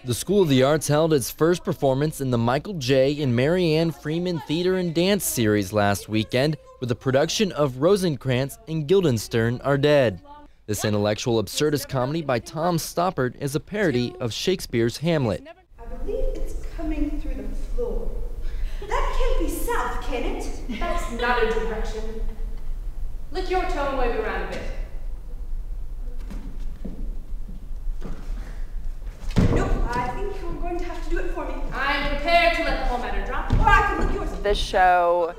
The School of the Arts held its first performance in the Michael J. and Mary Ann Freeman Theater and Dance series last weekend with a production of Rosencrantz and Guildenstern Are Dead. This intellectual absurdist comedy by Tom Stoppard is a parody of Shakespeare's Hamlet. I believe it's coming through the floor. That can't be south, can it? That's not a direction. Lick your toe and wave it around a bit. Nope, I think you're going to have to do it for me. I'm prepared to let the whole matter drop. Or I can lick yours. This show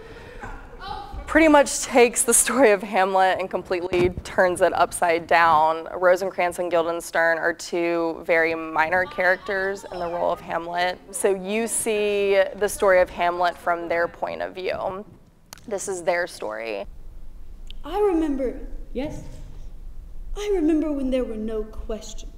pretty much takes the story of Hamlet and completely turns it upside down. Rosencrantz and Guildenstern are two very minor characters in the role of Hamlet. So you see the story of Hamlet from their point of view. This is their story. I remember. Yes? I remember when there were no questions.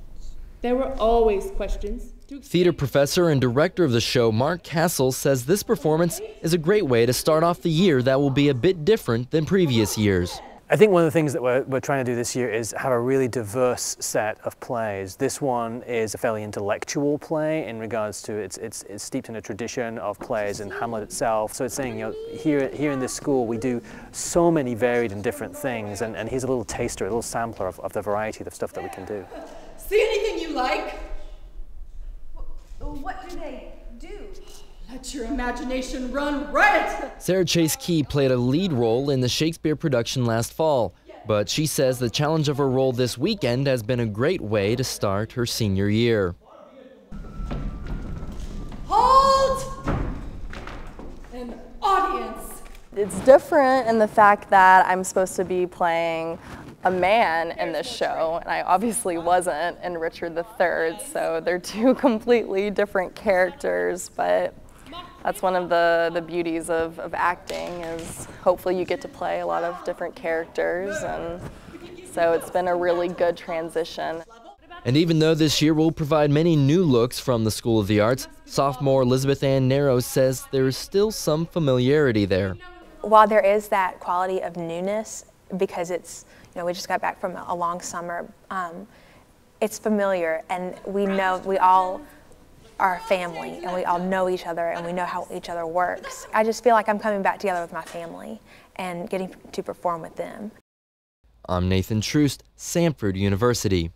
There were always questions. Theater professor and director of the show, Mark Castle, says this performance is a great way to start off the year that will be a bit different than previous years. I think one of the things that we're trying to do this year is have a really diverse set of plays. This one is a fairly intellectual play in regards to it's steeped in a tradition of plays and Hamlet itself. So it's saying, you know, here in this school we do so many varied and different things, and here's a little taster, a little sampler of the variety of stuff that we can do. See anything you like? What do they do? Let your imagination run riot! Sarah Chase Key played a lead role in the Shakespeare production last fall, but she says the challenge of her role this weekend has been a great way to start her senior year. Hold! An audience! It's different in the fact that I'm supposed to be playing a man in this show, and I obviously wasn't in Richard III, so they're two completely different characters, but that's one of the beauties of acting, is hopefully you get to play a lot of different characters, and so it's been a really good transition. And even though this year will provide many new looks from the School of the Arts, sophomore Elizabeth Ann Narrows says there is still some familiarity there. While there is that quality of newness, because it's, you know, we just got back from a long summer, it's familiar, and we know we all are family, and we all know each other, and we know how each other works. I just feel like I'm coming back together with my family and getting to perform with them. I'm Nathan Troost, Samford University.